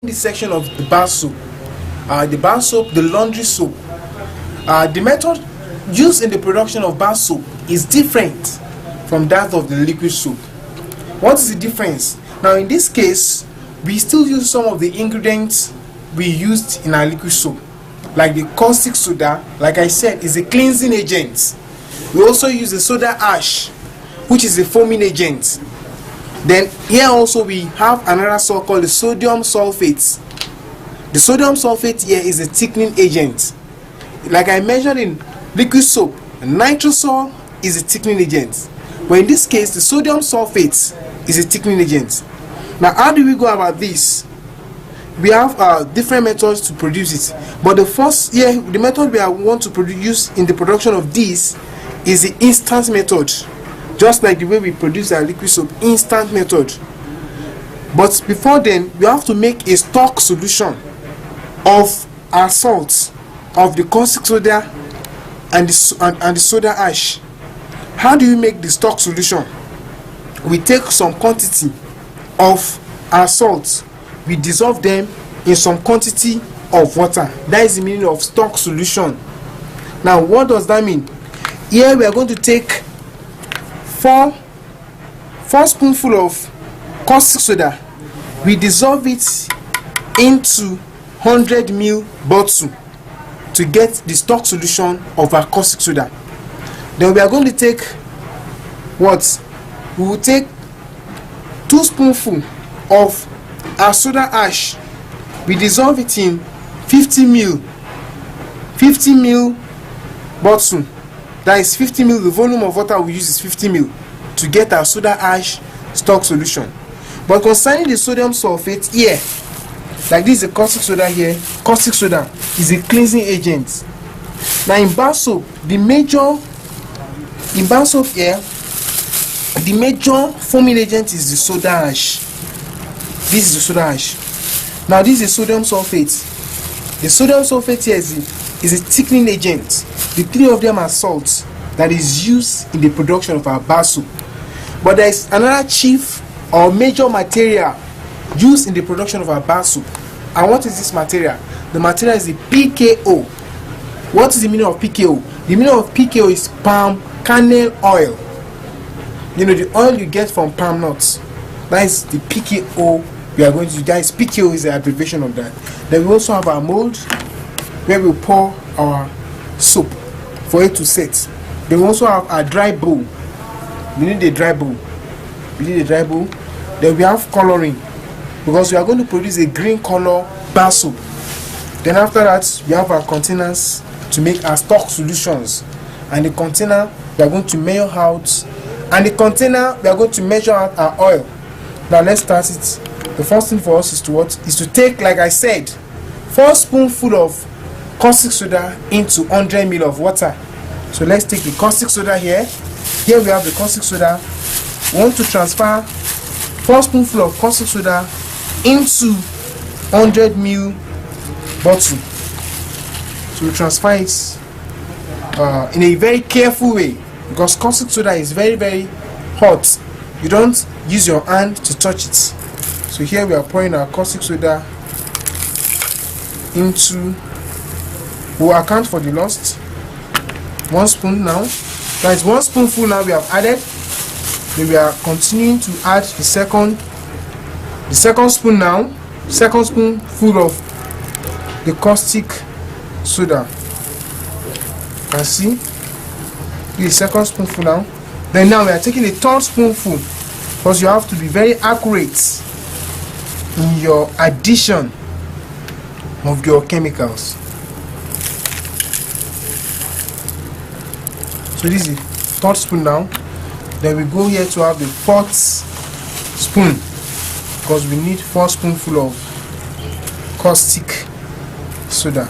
this section of the bar soap, the laundry soap. The method used in the production of bar soap is different from that of the liquid soap. What is the difference? Now in this case, we still use some of the ingredients we used in our liquid soap, like the caustic soda. Like I said, is a cleansing agent. We also use the soda ash, which is a foaming agent. Then here also we have another salt called the sodium sulfate. The sodium sulfate here is a thickening agent. Like I mentioned in liquid soap, nitrosol is a thickening agent, but in this case the sodium sulfate is a thickening agent. Now how do we go about this? We have different methods to produce it, but the method we want to produce in the production of this is the instant method, just like the way we produce our liquid soap, instant method. But before then, we have to make a stock solution of our salts, of the caustic soda and the soda ash. How do we make the stock solution? We take some quantity of our salts, we dissolve them in some quantity of water. That is the meaning of stock solution. Now what does that mean? Here we are going to take 4 spoonfuls of caustic soda. We dissolve it into 100 ml bottle to get the stock solution of our caustic soda. Then we are going to take what? We will take 2 spoonfuls of our soda ash. We dissolve it in 50 ml bottle. That is 50 ml. The volume of water we use is 50 ml to get our soda ash stock solution. But concerning the sodium sulfate here, like this is a caustic soda here. Caustic soda is a cleansing agent. Now in bar soap, the major foaming agent is the soda ash. This is the soda ash. Now this is sodium sulfate. The sodium sulfate here is a thickening agent. The 3 of them are salts that is used in the production of our bar soap. But there is another chief or major material used in the production of our bar soap. And what is this material? The material is the PKO. What is the meaning of PKO? The meaning of PKO is palm kernel oil. You know, the oil you get from palm nuts. That is the PKO we are going to use. That is PKO is the abbreviation of that. Then we also have our mold where we pour our soap for it to set. Then we also have our dry bowl. We need a dry bowl. Then we have coloring, because we are going to produce a green color bar soap. Then after that, we have our containers to make our stock solutions. And the container we are going to measure out. And the container we are going to measure out our oil. Now let's start it. The first thing for us is to what? Is to take, like I said, 4 spoonfuls of caustic soda into 100 ml of water. So let's take the caustic soda here. Here we have the caustic soda. We want to transfer 4 spoonfuls of caustic soda into 100 ml bottle. So we transfer it in a very careful way, because caustic soda is very, very hot. You don't use your hand to touch it. So here we are pouring our caustic soda into, we'll account for the lost 1 spoon now. That is 1 spoonful now we have added. Then we are continuing to add the second spoon now. Second spoonful of the caustic soda. You can see the second spoonful now. Then now we are taking a 3rd spoonful, because you have to be very accurate in your addition of your chemicals. So this is the 3rd spoon now. Then we go here to have the 4th spoon, because we need 4 spoonfuls of caustic soda.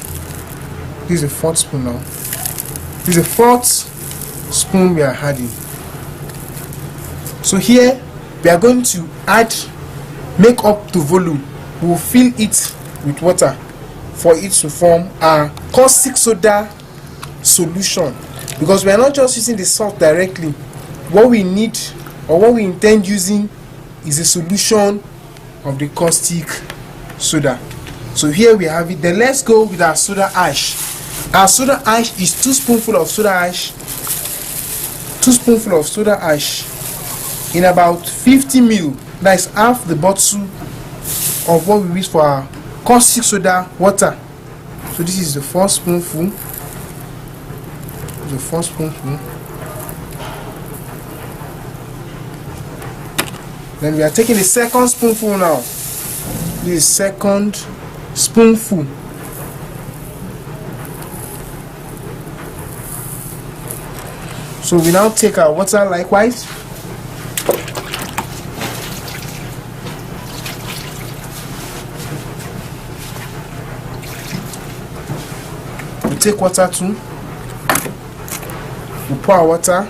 This is the 4th spoon now. This is the 4th spoon we are adding. So here we are going to make up the volume. We will fill it with water for it to form a caustic soda solution, because we are not just using the salt directly. What we need, or what we intend using, is a solution of the caustic soda. So here we have it. Then let's go with our soda ash. Our soda ash is 2 spoonfuls of soda ash. 2 spoonfuls of soda ash in about 50 ml. That is half the bottle of what we use for our caustic soda water. So this is the first spoonful. The first spoonful. Then we are taking the second spoonful now. This is second spoonful. So we now take our water likewise. We take water too. We pour our water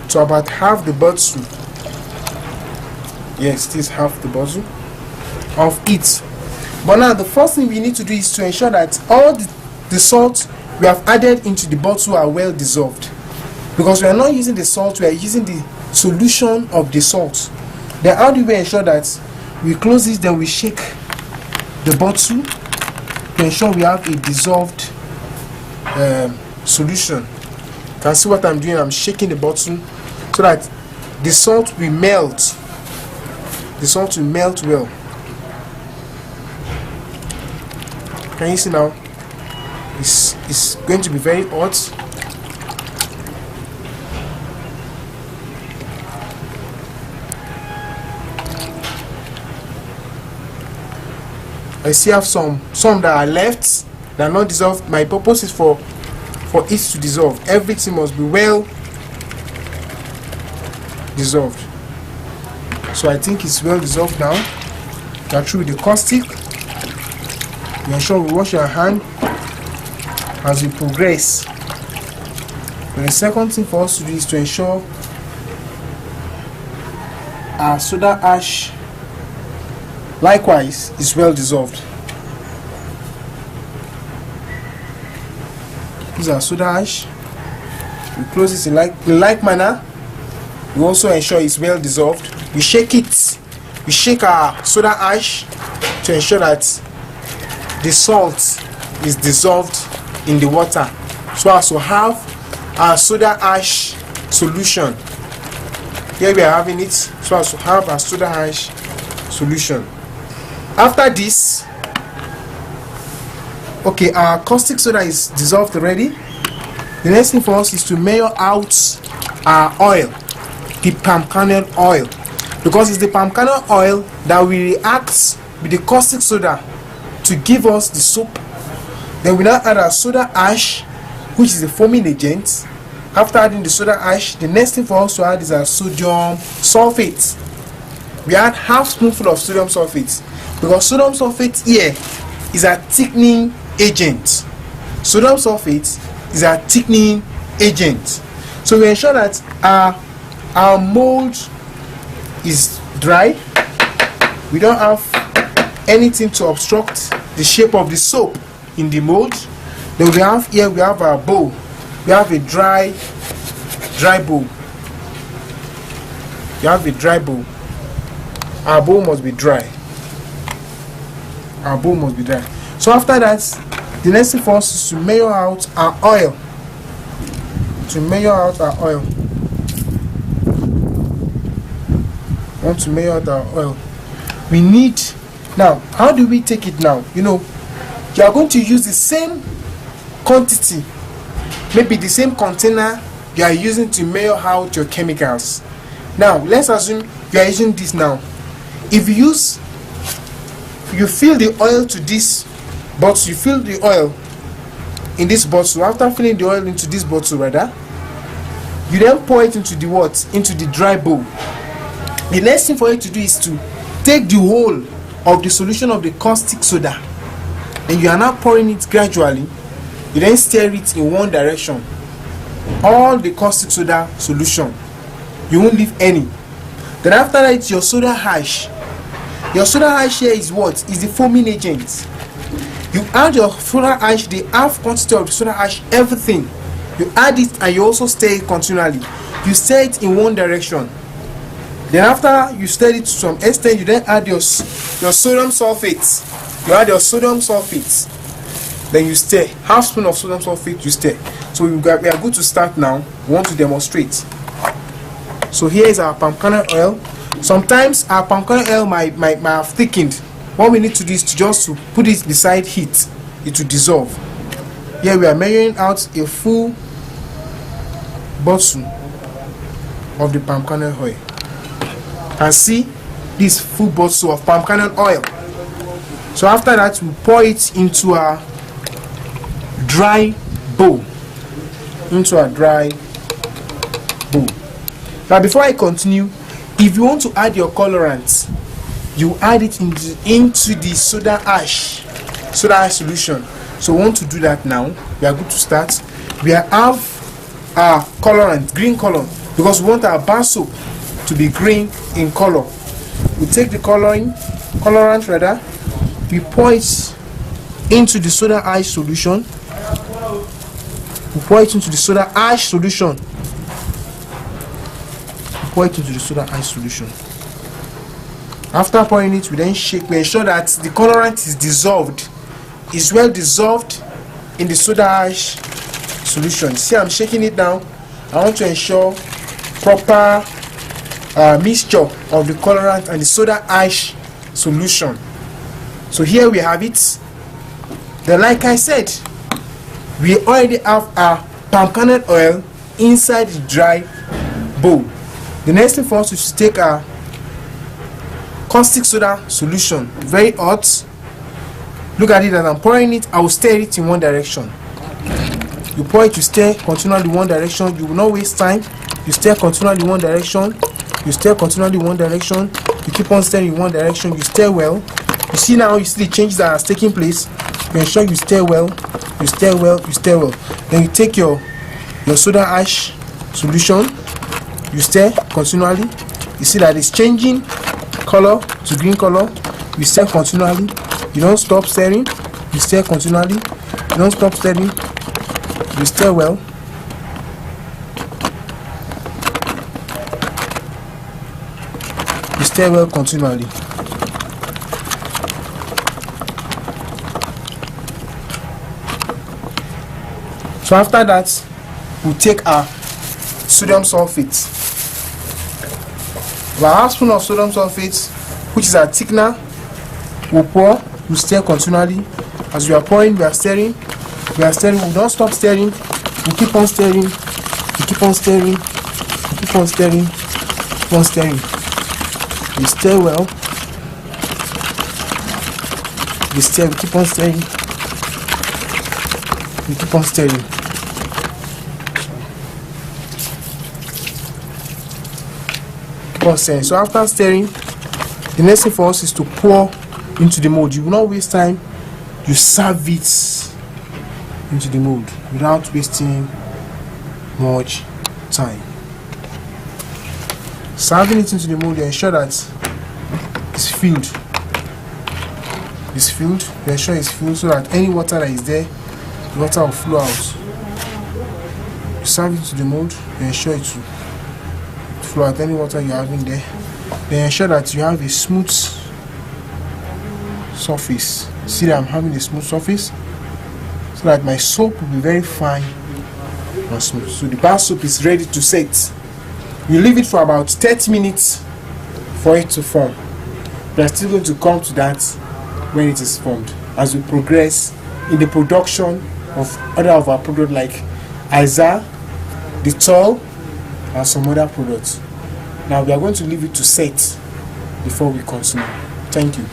to about half the bottle. Yes, this is half the bottle of it. But now the first thing we need to do is to ensure that all the salt we have added into the bottle are well dissolved. Because we are not using the salt, we are using the solution of the salt. Then how do we ensure that we close this, then we shake the bottle to ensure we have a dissolved solution. You can see what I'm doing. I'm shaking the bottle so that the salt will melt. The salt will melt well. Can you see now? It's going to be very hot. I still have some that are left that are not dissolved. My purpose is for it to dissolve. Everything must be well dissolved. So I think it's well dissolved now. Go through with the caustic. You ensure we wash your hand as we progress. And the second thing for us to do is to ensure our soda ash likewise is well dissolved. This is our soda ash. We close this in like manner. We also ensure it's well dissolved. We shake it. We shake our soda ash to ensure that the salt is dissolved in the water, so as to have our soda ash solution. Here we are having it, so as to have our soda ash solution. After this, okay, our caustic soda is dissolved already. The next thing for us is to measure out our oil, the palm kernel oil, because it's the palm kernel oil that will react with the caustic soda to give us the soap. Then we now add our soda ash, which is the foaming agent. After adding the soda ash, the next thing for us to add is our sodium sulfate. We add half spoonful of sodium sulfate, because sodium sulfate here is a thickening agent. Sodium sulfate is a thickening agent. So we ensure that our mold is dry. We don't have anything to obstruct the shape of the soap in the mold. Then we have our bowl. We have a dry bowl. You have a dry bowl. Our bowl must be dry. Our bowl must be dry. So after that, the next thing for us is to measure out our oil. To measure out our oil. We want to measure out our oil. We need, now, how do we take it now? You know, you are going to use the same quantity, maybe the same container you are using to measure out your chemicals. Now, let's assume you are using this now. If you fill the oil to this bottle, you fill the oil in this bottle. After filling the oil into this bottle, rather, you then pour it into the what? Into the dry bowl. The next thing for you to do is to take the whole of the solution of the caustic soda. Then you are now pouring it gradually. You then stir it in one direction. All the caustic soda solution. You won't leave any. Then after that, it's your soda ash. Your soda ash here is what? Is the foaming agent. You add your soda ash, the half quantity of the soda ash, everything. You add it and you also stir it continually. You stir it in one direction. Then after you stir it to some extent, you then add your sodium sulfate. You add your sodium sulfate. Then you stir. Half spoon of sodium sulfate, you stir. So we are good to start now. We want to demonstrate. So here is our palm kernel oil. Sometimes our palm kernel oil might have thickened. What we need to do is to put it beside heat. It will dissolve. Here we are measuring out a full bottle of the palm kernel oil. And see this full bottle of palm kernel oil. So after that, we pour it into a dry bowl. Now before I continue, if you want to add your colorant, you add it into the soda ash solution. So we want to do that now. We are good to start. We have our colorant, green color, because we want our bar soap to be green in color. We take the colorant rather, we pour it into the soda ash solution. After pouring it, we then shake. We ensure that the colorant is dissolved, is well dissolved in the soda ash solution. See, I'm shaking it down. I want to ensure proper mixture of the colorant and the soda ash solution. So here we have it. Then, like I said, we already have our palm kernel oil inside the dry bowl. The next thing for us is to take our caustic soda solution, very hot. Look at it as I'm pouring it. I will stir it in one direction. You pour it, you stir continually in one direction. You will not waste time. You stir continually in one direction. You keep on stirring in one direction. You stir well. You see now, you see the changes that are taking place. You ensure you stir well. Then you take your soda ash solution. You stir continually. You see that it's changing color to green color. You stir continually. You don't stop stirring. You stir continually. You don't stop stirring. You stir well. You stir well continually. So after that, we'll take our sodium sulfate. About half spoon of sodium sulfate, which is our thickener, we'll pour. We stir continually. As we are pouring, we are stirring. We don't stop stirring. We keep on stirring. We stir well. We keep on stirring. So after stirring, the next thing for us is to pour into the mold. You will not waste time. You serve it into the mold without wasting much time. Serving it into the mold, you ensure that it's filled. You ensure it's filled so that any water that is there, the water will flow out. You serve it to the mold, you ensure it will flow out any water you have in there. Then ensure that you have a smooth surface. See that I'm having a smooth surface so that my soap will be very fine and smooth. So the bar soap is ready to set. You leave it for about 30 minutes for it to form. We are still going to come to that when it is formed as we progress in the production of other of our products like Izal, Dettol, and some other products. Now we are going to leave it to set before we continue. Thank you.